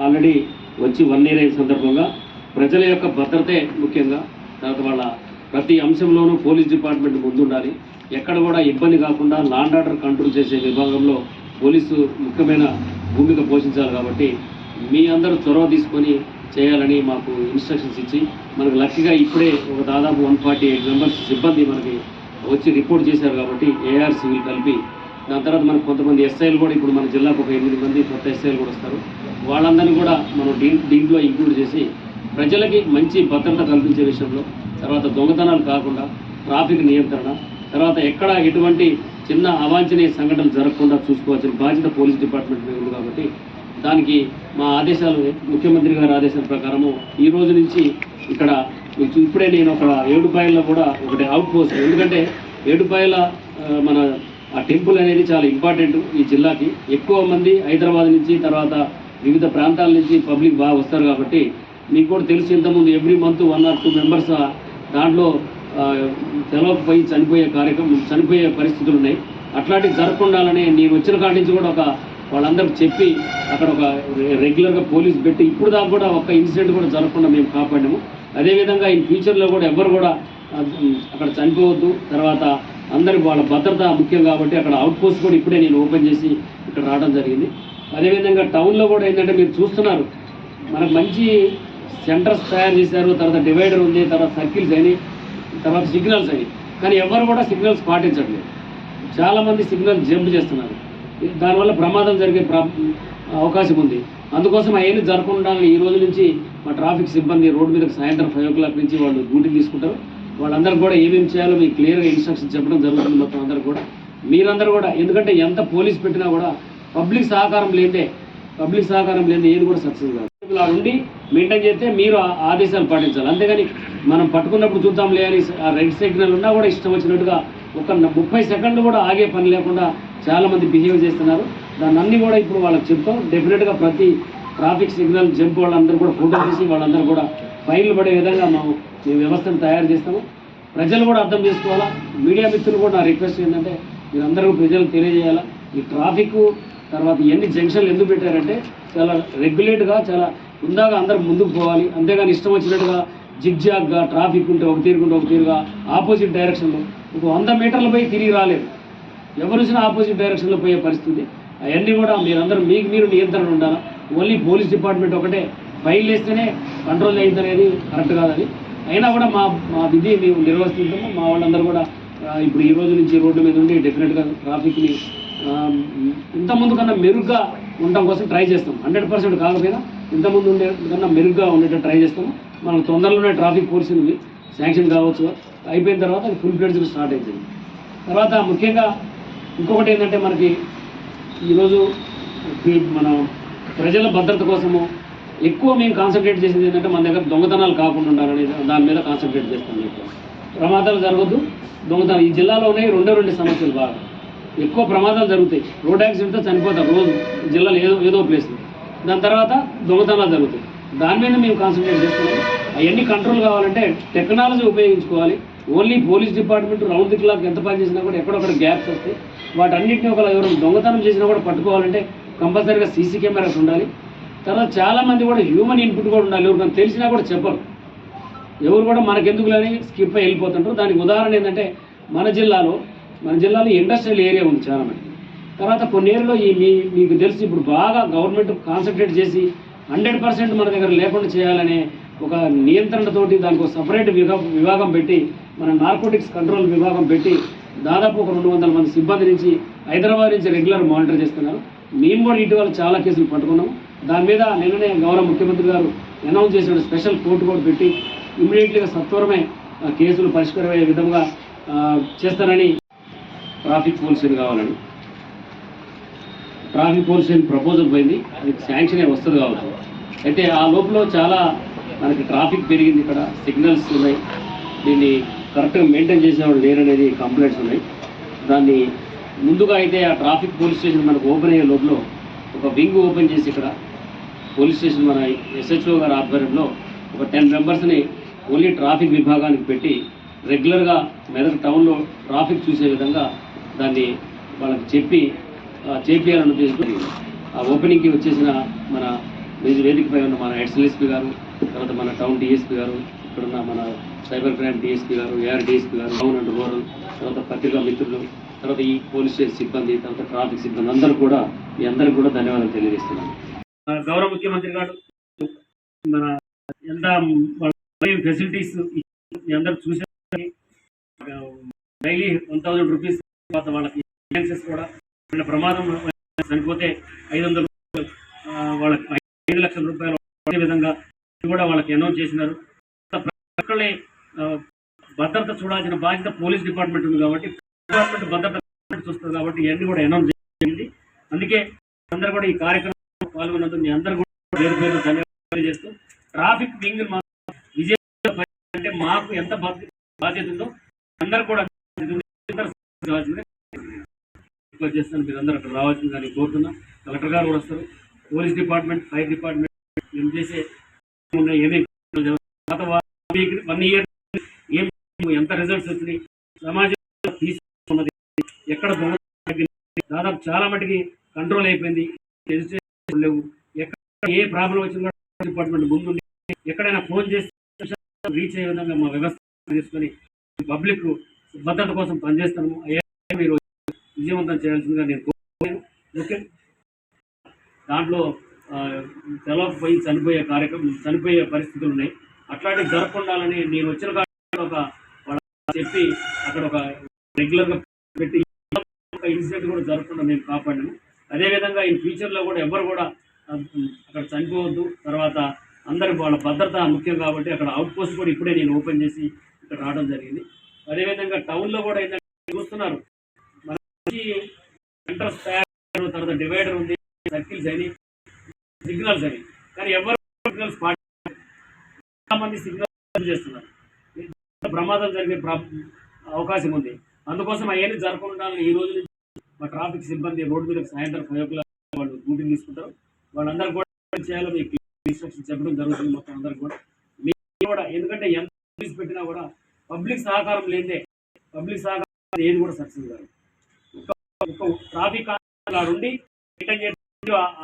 Already వచ్చి 1 year అయిన సందర్భంగా ప్రజల యొక్క భద్రతే ముఖ్యంగా, తర్వాత వాళ్ళ ప్రతి అంశంలోనూ పోలీస్ డిపార్ట్మెంట్ ముందుండాలి. ఎక్కడ కూడా ఇబ్బంది కాకుండా లా అండ్ ఆర్డర్ కంట్రోల్ చేసే విభాగంలో పోలీసు ముఖ్యమైన భూమిక పోషించాలి. కాబట్టి మీ అందరూ చొరవ తీసుకొని చేయాలని మాకు ఇన్స్ట్రక్షన్స్ ఇచ్చి, మనకు లక్కీగా ఇప్పుడే ఒక దాదాపు 148 మెంబర్స్ సిబ్బంది మనకి వచ్చి రిపోర్ట్ చేశారు. కాబట్టి ఏఆర్ సివిల్ కలిపి దాని తర్వాత మనకు కొంతమంది ఎస్ఐలు కూడా ఇప్పుడు మన జిల్లాకు ఒక 8 మంది కొత్త ఎస్ఐలు కూడా వస్తారు. వాళ్ళందరినీ కూడా మనం దీంట్లో ఇంక్లూడ్ చేసి ప్రజలకి మంచి భద్రత కల్పించే విషయంలో, తర్వాత దొంగతనాలు కాకుండా ట్రాఫిక్ నియంత్రణ, తర్వాత ఎక్కడ ఎటువంటి చిన్న అవాంఛనీయ సంఘటనలు జరగకుండా చూసుకోవాల్సిన బాధ్యత పోలీస్ డిపార్ట్మెంట్ మీద ఉంది. కాబట్టి దానికి మా ఆదేశాలు, ముఖ్యమంత్రి గారి ఆదేశాల ప్రకారము ఈ రోజు నుంచి ఇక్కడ ఇప్పుడే నేను ఒక ఏడుపాయల్లో కూడా ఒకటి అవుట్ పోస్ట్, ఎందుకంటే ఏడుపాయల మన ఆ టెంపుల్ అనేది చాలా ఇంపార్టెంట్ ఈ జిల్లాకి. ఎక్కువ మంది హైదరాబాద్ నుంచి, తర్వాత వివిధ ప్రాంతాల నుంచి పబ్లిక్ బాగా వస్తారు. కాబట్టి మీకు కూడా తెలుసు, ఇంతకుముందు ఎవ్రీ మంత్ 1 or 2 మెంబర్స్ దాంట్లో తెలవకపోయి చనిపోయే పరిస్థితులు ఉన్నాయి. అట్లాంటివి జరగకుండాలని నేను వచ్చిన కాడి నుంచి కూడా వాళ్ళందరికీ చెప్పి అక్కడ ఒక రెగ్యులర్గా పోలీస్ పెట్టి ఇప్పుడు దాకా కూడా ఒక్క ఇన్సిడెంట్ కూడా జరగకుండా మేము కాపాడాము. అదేవిధంగా ఈ ఫ్యూచర్లో కూడా ఎవరు కూడా అక్కడ చనిపోవద్దు. తర్వాత అందరికి వాళ్ళ భద్రత ముఖ్యం కాబట్టి అక్కడ అవుట్ పోస్ట్ కూడా ఇప్పుడే నేను ఓపెన్ చేసి ఇక్కడ రావడం జరిగింది. అదేవిధంగా టౌన్లో కూడా ఏంటంటే మీరు చూస్తున్నారు, మనకు మంచి సెంటర్స్ తయారు చేశారు. తర్వాత డివైడర్ ఉంది, తర్వాత సర్కిల్స్ అయినాయి, తర్వాత సిగ్నల్స్ అయినాయి. కానీ ఎవరు కూడా సిగ్నల్స్ పాటించట్లేదు. చాలామంది సిగ్నల్ జంప్ చేస్తున్నారు. దానివల్ల ప్రమాదం జరిగే అవకాశం ఉంది. అందుకోసం అవన్నీ జరగకుండా ఈ రోజు నుంచి మా ట్రాఫిక్ సిబ్బంది రోడ్డు మీద సాయంత్రం 5 o'clock నుంచి వాళ్ళు డ్యూటీ తీసుకుంటారు. వాళ్ళందరూ కూడా ఏమేమి చేయాలో మీకు క్లియర్గా ఇన్స్ట్రక్షన్ చెప్పడం జరుగుతుంది. మొత్తం అందరూ కూడా మీరందరూ కూడా, ఎందుకంటే ఎంత పోలీస్ పెట్టినా కూడా పబ్లిక్ సహకారం లేదే ఏది కూడా సక్సెస్ కాదు. ఇలా ఉండి మెయింటైన్ చేస్తే మీరు ఆదేశాలు పాటించాలి. అంతేగాని మనం పట్టుకున్నప్పుడు చూద్దాంలే అని ఆ రెడ్ సిగ్నల్ ఉన్నా కూడా ఇష్టం వచ్చినట్టుగా ఒక 30 సెకండ్లు కూడా ఆగే పని లేకుండా చాలామంది బిహేవ్ చేస్తున్నారు. దాన్ని అన్ని కూడా ఇప్పుడు వాళ్ళకి చెప్తాం. డెఫినెట్గా ప్రతి ట్రాఫిక్ సిగ్నల్ జంప్ వాళ్ళందరూ కూడా ఫోటో తీసి వాళ్ళందరూ కూడా ఫైన్లు పడే విధంగా మేము వ్యవస్థను తయారు చేస్తాము. ప్రజలు కూడా అర్థం చేసుకోవాలా. మీడియా మిత్రులు కూడా నా రిక్వెస్ట్ ఏంటంటే మీరందరూ ప్రజలకు తెలియజేయాలా, ఈ ట్రాఫిక్ తర్వాత ఎన్ని జంక్షన్లు ఎందుకు పెట్టారంటే చాలా రెగ్యులేట్గా, చాలా ఉందాగా అందరూ ముందుకు పోవాలి. అంతేగాని ఇష్టం వచ్చినట్టుగా జిగ్జాగ్గా ట్రాఫిక్ ఉంటే ఒక తీరుగా ఆపోజిట్ డైరెక్షన్లో 100 మీటర్ల పోయి తిరిగి రాలేదు. ఎవరు వచ్చినా ఆపోజిట్ డైరెక్షన్లో పోయే పరిస్థితి. అవన్నీ కూడా మీరందరూ మీరు నియంత్రణ ఉండాలి. ఓన్లీ పోలీస్ డిపార్ట్మెంట్ ఒకటే ఫైల్ వేస్తేనే కంట్రోల్ అయిందనేది కరెక్ట్ కాదని. అయినా కూడా మా విధి మేము నిర్వహిస్తుంటాము. మా వాళ్ళందరూ కూడా ఇప్పుడు ఈ రోజు నుంచి రోడ్డు మీద ఉండి డెఫినెట్గా ట్రాఫిక్ని ఇంతకుముందు కన్నా మెరుగ్గా ఉండటం కోసం ట్రై చేస్తాం. 100% కాకపోయినా ఇంతకుముందు ఉండే కన్నా మెరుగ్గా ఉండేటట్టు ట్రై చేస్తాము. మనకు తొందరలోనే ట్రాఫిక్ పోలీసులు శాంక్షన్ కావచ్చు, అయిపోయిన తర్వాత అది ఫుల్ ఫ్లెడ్జ్గా స్టార్ట్ అవుతుంది. తర్వాత ముఖ్యంగా ఇంకొకటి ఏంటంటే మనకి ఈరోజు మన ప్రజల భద్రత కోసము ఎక్కువ మేము కాన్సన్ట్రేట్ చేసేది ఏంటంటే మన దగ్గర దొంగతనాలు కాకుండా ఉండాలని దాని మీద కాన్సన్ట్రేట్ చేస్తాం. ప్రమాదాలు జరగద్దు. దొంగతనాలు ఈ జిల్లాలో ఉన్నాయి 2 సమస్యలు బాగా ఎక్కువ ప్రమాదాలు జరుగుతాయి. రోడ్ యాక్సిడెంట్తో చనిపోతారు రోజు జిల్లాలో ఏదో ప్లేస్లో. దాని తర్వాత దొంగతనాలు జరుగుతాయి. దాని మీద మేము కాన్సన్ట్రేట్ చేస్తున్నాం. అవన్నీ కంట్రోల్ కావాలంటే టెక్నాలజీ ఉపయోగించుకోవాలి. Only police department round the clock ఎంత పని చేసినా కూడా ఎక్కడొక్కడ గ్యాప్స్ వస్తాయి. వాటన్నింటినీ ఎవరైనా దొంగతనం చేసినా కూడా పట్టుకోవాలంటే కంపల్సరీగా సీసీ కెమెరాస్ ఉండాలి. తర్వాత చాలామంది కూడా హ్యూమన్ ఇన్పుట్ కూడా ఉండాలి. ఎవరికైనా తెలిసినా కూడా చెప్పరు. ఎవరు కూడా మనకెందుకులని స్కిప్ అయి వెళ్ళిపోతుంటారు. దానికి ఉదాహరణ ఏంటంటే మన జిల్లాలో ఇండస్ట్రియల్ ఏరియా ఉంది చాలా మంది. తర్వాత కొన్ని ఏరియాలో మీకు తెలిసి ఇప్పుడు బాగా గవర్నమెంట్ కాన్సన్ట్రేట్ చేసి 100% మన దగ్గర లేకుండా చేయాలనే ఒక నియంత్రణతోటి దానికి ఒక సపరేట్ విభాగం పెట్టి, మన నార్కోటిక్స్ కంట్రోల్ విభాగం పెట్టి దాదాపు ఒక 200 మంది సిబ్బంది నుంచి హైదరాబాద్ నుంచి రెగ్యులర్ మానిటర్ చేస్తున్నారు. మేము కూడా ఇటీవల చాలా కేసులు పట్టుకున్నాము. దాని మీద నిన్ననే గౌరవ ముఖ్యమంత్రి గారు అనౌన్స్ చేసిన స్పెషల్ కోర్టు కూడా పెట్టి ఇమ్మీడియట్లీగా సత్వరమే కేసులు పరిష్కారమయ్యే విధంగా చేస్తారని. ట్రాఫిక్ పోలీసులు కావాలని ట్రాఫిక్ పోలీసులు ప్రపోజల్ పోయింది, అది శాంక్షన్ వస్తుంది కావచ్చు. అయితే ఆ లోపల చాలా మనకి ట్రాఫిక్ పెరిగింది. ఇక్కడ సిగ్నల్స్ ఉన్నాయి, దీన్ని కరెక్ట్గా మెయింటైన్ చేసేవాళ్ళు లేరనేది కంప్లైంట్స్ ఉన్నాయి. దాన్ని ముందుగా అయితే ఆ ట్రాఫిక్ పోలీస్ స్టేషన్ మనకు ఓపెన్ అయ్యే లోపల ఒక వింగ్ ఓపెన్ చేసి ఇక్కడ పోలీస్ స్టేషన్ మన SHO గారి ఆధ్వర్యంలో ఒక 10 మెంబర్స్ని ఓన్లీ ట్రాఫిక్ విభాగానికి పెట్టి రెగ్యులర్గా మెదక్ టౌన్లో ట్రాఫిక్ చూసే విధంగా దాన్ని వాళ్ళకి చేపియాలని ఉద్దేశంతో ఆ ఓపెనింగ్కి వచ్చేసిన మన ఇది వేదికపై ఉన్న మన ఎస్ఎల్ఎస్పీ గారు, తర్వాత మన టౌన్ డిఎస్పీ గారు, ఇక్కడున్న మన సైబర్ క్రైమ్ డిఎస్పీ గారు, ఏఆర్ డిఎస్పీ గారు, టౌన్ అండ్ రూరల్, తర్వాత పత్రికా మిత్రులు, తర్వాత ఈ పోలీస్ స్టేషన్ సిబ్బంది, తర్వాత ట్రాఫిక్ సిబ్బంది అందరూ కూడా మీ అందరికీ కూడా ధన్యవాదాలు తెలియజేస్తున్నాను. గౌరవ ముఖ్యమంత్రి గారు మన ఎంత ఫెసిలిటీస్ మీ అందరూ చూసే డైలీ 1000 రూపీస్, తర్వాత వాళ్ళకి ఫైనాన్సెస్ కూడా ప్రమాదం చనిపోతే 500 రూపాయలు, వాళ్ళకి 5 లక్షల రూపాయలు అదే విధంగా కూడా వాళ్ళకి అనౌన్స్ చేసినారు. ఒక్కళ్ళే భద్రత చూడాల్సిన బాధ్యత పోలీస్ డిపార్ట్మెంట్ ఉంది కాబట్టి భద్రత చూస్తుంది కాబట్టి ఇవన్నీ కూడా అనౌన్స్ చేసింది. అందుకే అందరూ కూడా ఈ కార్యక్రమంలో పాల్గొన్నందుకు మీ అందరూ కూడా పేరు పేరు ధన్యవాదాలు చేస్తూ ట్రాఫిక్ వింగ్ విజయ అంటే మాకు ఎంత బాధ్యత ఉందో అందరూ కూడా చేస్తాను. మీరు అందరూ అక్కడ రావాల్సింది కానీ కోరుతున్నా. కలెక్టర్ గారు కూడా వస్తారు, పోలీస్ డిపార్ట్మెంట్, ఫైర్ డిపార్ట్మెంట్ మేము చేసే ఏమేమి 1 ఇయర్ ఏం ఎంత రిజల్ట్స్ వచ్చినాయి, సమాజంలో తీసుకున్నది ఎక్కడ దాదాపు చాలా మటుకి కంట్రోల్ అయిపోయింది. లేవు, ఎక్కడ ఏ ప్రాబ్లం వచ్చినా డిపార్ట్మెంట్ ముందు ఎక్కడైనా ఫోన్ చేసి రీచ్ అయ్యే విధంగా మా వ్యవస్థ తీసుకొని పబ్లిక్ భద్రత కోసం పనిచేస్తాము. మీరు విజయవంతం చేయాల్సిందిగా నేను కోరుతున్నాను. ఓకే, దాంట్లో తెలవకపోయి చనిపోయే పరిస్థితులు ఉన్నాయి. అట్లాంటివి జరగకుండాలని నేను వచ్చిన ఒక చెప్పి అక్కడ ఒక రెగ్యులర్గా పెట్టి ఇన్సిడెంట్ కూడా జరగకుండా నేను కాపాడాను. అదేవిధంగా ఈ ఫ్యూచర్లో కూడా ఎవరు కూడా అక్కడ చనిపోవద్దు. తర్వాత అందరి వాళ్ళ భద్రత ముఖ్యం కాబట్టి అక్కడ అవుట్ పోస్ట్ కూడా ఇప్పుడే నేను ఓపెన్ చేసి ఇక్కడ రావడం జరిగింది. అదేవిధంగా టౌన్లో కూడా ఏంటంటే చూస్తున్నారు, మంచి సెంటర్స్ తయారు, తర్వాత డివైడర్ ఉంది, సర్కిల్స్ అని, సిగ్నల్స్ అని, కానీ ఎవరు సిగ్నల్స్ చాలా మంది సిగ్నల్స్ చేస్తున్నారు. ప్రమాదాలు జరిగే అవకాశం ఉంది. అందుకోసం అవన్నీ జరగకుండా ఈ రోజు నుంచి మా ట్రాఫిక్ సిబ్బంది రోడ్డు మీద సాయంత్రం 5 o'clock వాళ్ళు డ్యూటీ తీసుకుంటారు. వాళ్ళందరూ కూడా చేయాలో మీకు ఇన్స్ట్రక్షన్ చెప్పడం జరుగుతుంది. మొత్తం అందరికి కూడా మీకు కూడా, ఎందుకంటే ఎంత పోలీస్ పెట్టినా కూడా పబ్లిక్ సహకారం లేదే పబ్లిక్ సహకారం ఏది కూడా సక్సెస్ కాదు. ట్రాఫిక్ ఉండి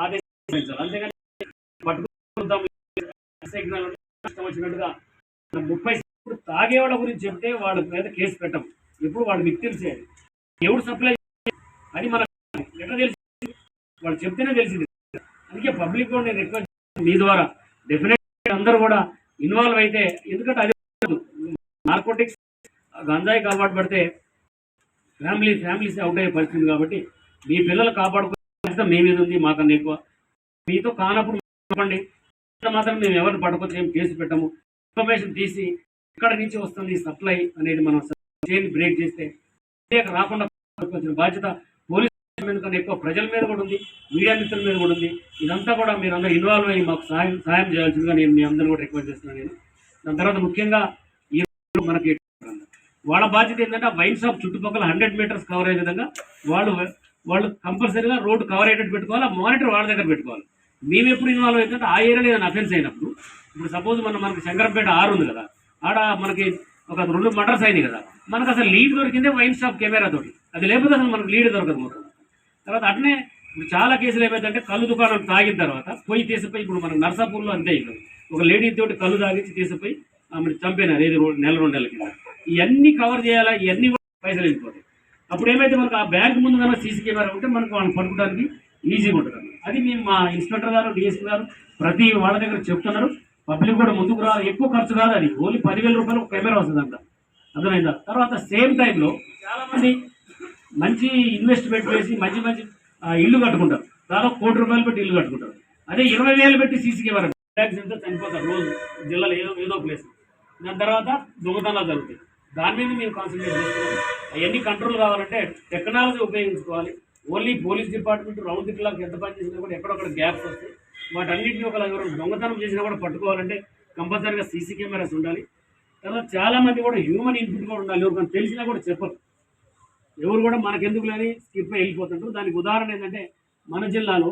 ఆదేశించాలి, అంతేగాని పట్టుకుంటాం వచ్చినట్టుగా 30 తాగేవాళ్ళ గురించి చెప్తే వాళ్ళ మీద కేసు పెట్టం. ఎప్పుడు వాళ్ళు మీకు తెలిసేది ఎవరు సప్లై అని మనకు ఎట్లా తెలిసి, వాళ్ళు చెప్తేనే తెలిసింది. అందుకే పబ్లిక్ కూడా నేను రిక్వెస్ట్ మీ ద్వారా డెఫినెట్గా అందరూ కూడా ఇన్వాల్వ్ అయితే, ఎందుకంటే అది నార్కోటిక్స్ గంజాయికి అలవాటు పడితే ఫ్యామిలీస్ అవుట్ అయ్యే పరిస్థితి. కాబట్టి మీ పిల్లలు కాపాడుకునే మీ మీద ఉంది, మాకన్నా ఎక్కువ. మీతో కానప్పుడు చెప్పండి, మాత్రం మేము ఎవరిని పట్టుకొచ్చి ఏం కేసు పెట్టము. ఇన్ఫర్మేషన్ తీసి ఎక్కడ నుంచి వస్తుంది సప్లై అనేది మనం బ్రేక్ చేస్తే రాకుండా వచ్చిన బాధ్యత పోలీస్ మీద కన్నా ఎక్కువ ప్రజల మీద కూడా ఉంది, మీడియా మిత్రుల మీద కూడా ఉంది. ఇదంతా కూడా మీరు అందరూ ఇన్వాల్వ్ అయ్యి మాకు సాయం చేయాల్సిందిగా నేను మీ అందరూ కూడా రిక్వెస్ట్ చేస్తున్నాను. నేను దాని తర్వాత ముఖ్యంగా ఈ మనకి వాళ్ళ బాధ్యత ఏంటంటే వైన్ షాప్ చుట్టుపక్కల 100 meters కవర్ అయ్యే విధంగా వాళ్ళు కంపల్సరీగా రోడ్డు కవర్ అయ్యేటట్టు పెట్టుకోవాలి. ఆ మానిటర్ వాళ్ళ దగ్గర పెట్టుకోవాలి. మేము ఎప్పుడు ఇన్వాల్వ్ అవుతుందంటే ఆ ఏరియాలో ఏదైనా అఫెన్స్ అయినప్పుడు, ఇప్పుడు సపోజ్ మనకి శంకరంపేట 6 ఉంది కదా, ఆడ మనకి ఒక 2 మర్డర్స్ అయినాయి కదా, మనకు అసలు లీడ్ దొరికిందే వైన్ షాప్ కెమెరా తోటి. అది లేకపోతే అసలు మనకు లీడ్ దొరకదు మొత్తం. తర్వాత అట్నే ఇప్పుడు చాలా కేసులు ఏమైందంటే కళ్ళు దుకాణం తాగిన తర్వాత పోయి తీసిపోయి, ఇప్పుడు మనకు నర్సాపూర్లో అంతే, ఒక లేడీ తోటి కళ్ళు తాగించి తీసిపోయి ఆమె చంపినారు, ఏది 1-2 నెలల కింద. ఇవన్నీ కవర్ చేయాలా, ఇవన్నీ కూడా పైసలు వెళ్ళిపోతాయి. అప్పుడు ఏమైతే మనకు ఆ బ్యాంక్ ముందు కన్నా సీసీ కెమెరా ఉంటే మనకు వాళ్ళని పట్టుకోవడానికి ఈజీగా ఉంటుంది. అది మేము మా ఇన్స్పెక్టర్ గారు, డిఎస్పీ గారు ప్రతి వాళ్ళ దగ్గర చెప్తున్నారు. పబ్లిక్ కూడా ముందుకు రావాలి. ఎక్కువ ఖర్చు కాదు, అది ఓన్లీ 10,000 రూపాయలు ఒక కెమెరా వస్తుందంట, అర్థమైందా? తర్వాత సేమ్ టైంలో చాలామంది మంచి ఇన్వెస్ట్మెంట్ చేసి మంచి ఇల్లు కట్టుకుంటారు. దాదాపు 1 కోటి రూపాయలు పెట్టి ఇల్లు కట్టుకుంటారు. అదే 20,000 పెట్టి సీసీ కెమెరా యాక్సిడెంట్తో చనిపోతారు రోజు జిల్లాలో ఏదో ప్లేస్. దాని తర్వాత దొంగతనాలు జరుగుతాయి. దాని మీద మేము కాన్సన్ట్రేట్ చేస్తున్నాం. అవన్నీ కంట్రోల్ కావాలంటే టెక్నాలజీ ఉపయోగించుకోవాలి. Only police department round the clock ఎంత పని చేసినా కూడా ఎక్కడొక్కడ గ్యాప్స్ వస్తాయి. వాటన్నింటినీ ఎవరు దొంగతనం చేసినా కూడా పట్టుకోవాలంటే కంపల్సరీగా సీసీ కెమెరాస్ ఉండాలి. తర్వాత చాలామంది కూడా హ్యూమన్ ఇన్పుట్ కూడా ఉండాలి. ఎవరికైనా తెలిసినా కూడా చెప్పరు, ఎవరు కూడా మనకెందుకు లేని స్కిప్ అయి వెళ్ళిపోతుంటారు. దానికి ఉదాహరణ ఏంటంటే మన జిల్లాలో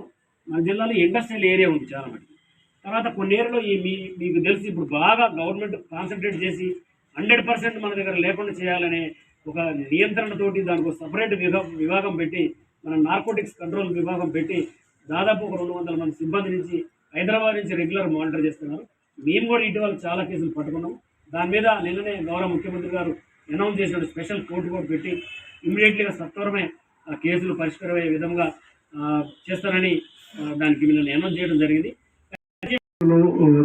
ఇండస్ట్రియల్ ఏరియా ఉంది చాలా మంది. తర్వాత కొన్ని ఏరియాలో మీకు తెలిసి ఇప్పుడు బాగా గవర్నమెంట్ కాన్సన్ట్రేట్ చేసి 100% మన దగ్గర లేకుండా చేయాలనే ఒక నియంత్రణతోటి దానికి సపరేట్ విభాగం పెట్టి, మన నార్కోటిక్స్ కంట్రోల్ విభాగం పెట్టి దాదాపు ఒక 200 మంది సిబ్బంది నుంచి హైదరాబాద్ నుంచి రెగ్యులర్ మానిటర్ చేస్తున్నారు. మేము కూడా ఇటీవల చాలా కేసులు పట్టుకున్నాం. దాని మీద నిన్ననే గౌరవ ముఖ్యమంత్రి గారు అనౌన్స్ చేసిన స్పెషల్ కోర్టు కూడా పెట్టి ఇమ్మీడియట్లీగా సత్వరమే ఆ కేసులు పరిష్కారమయ్యే విధంగా చేస్తారని దానికి నిన్న అనౌన్స్ చేయడం జరిగింది.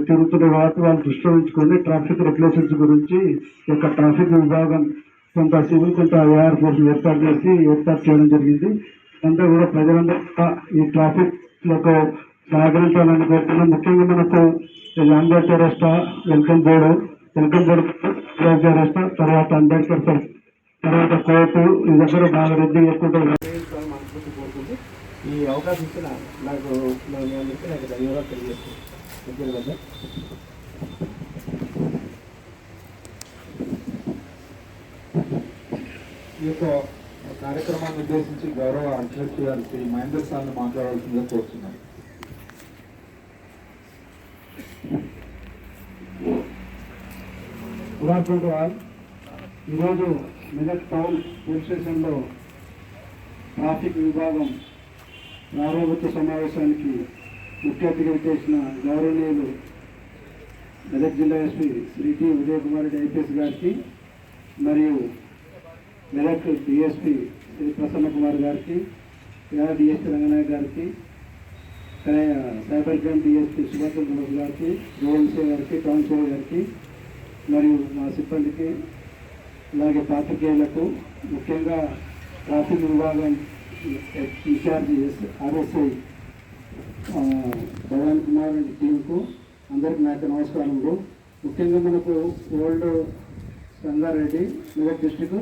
తిరుగుతున్న వాళ్ళు దృష్టిలో ఉంచుకొని ట్రాఫిక్ రెగ్యులేషన్స్ గురించి యొక్క ట్రాఫిక్ విభాగం కొంత సివిల్ కొంత ఏఆర్ ఫోర్స్ ఏర్పాటు చేయడం జరిగింది. అంతా కూడా ప్రజలందరూ ఈ ట్రాఫిక్ యొక్క సహకరించాలని కోరుతున్నాం. ముఖ్యంగా మనకు అంబేద్కర్ చౌరస్తా, వెల్కమ్ బోర్డు చౌరస్తా, తర్వాత అంబేద్కర్ తర్వాత కోర్టు ఈ దగ్గర బాగా రద్దీ ఎక్కువ కోరుతుంది. ఈ అవకాశం ఇచ్చిన నాకు ధన్యవాదాలు తెలియజేస్తున్నాను. ఈ యొక్క కార్యక్రమాన్ని ఉద్దేశించి గౌరవ అధ్యక్షుడు గారు శ్రీ మహేందర్ సార్ని మాట్లాడాల్సిందిగా కోరుతున్నాను. Good afternoon to all. ఈరోజు మెదక్ టౌన్ పోలీస్ స్టేషన్లో ట్రాఫిక్ విభాగం ప్రారంభోత్సవ సమావేశానికి ముఖ్య అతిథిగా చేసిన గౌరవనీయులు మెదక్ జిల్లా SP Shri T Uday Kumar Reddy IPS గారికి, మరియు మెదక్ డిఎస్పీ శ్రీ ప్రసన్న కుమార్ గారికి, డిఎస్పీ రంగనాయక్ గారికి, cyber crime DSP Subhash Chandra గారికి, రోల్సే గారికి, టౌన్ సేవ గారికి, మరియు మా సిబ్బందికి, అలాగే పాత్రికేయులకు, ముఖ్యంగా ట్రాఫిక్ విభాగం incharge RSI Bhagwan Kumar and టీంకు అందరికీ నా యొక్క నమస్కారములు. ముఖ్యంగా మనకు ఓల్డ్ సంగారెడ్డి మెదక్ డిస్టిక్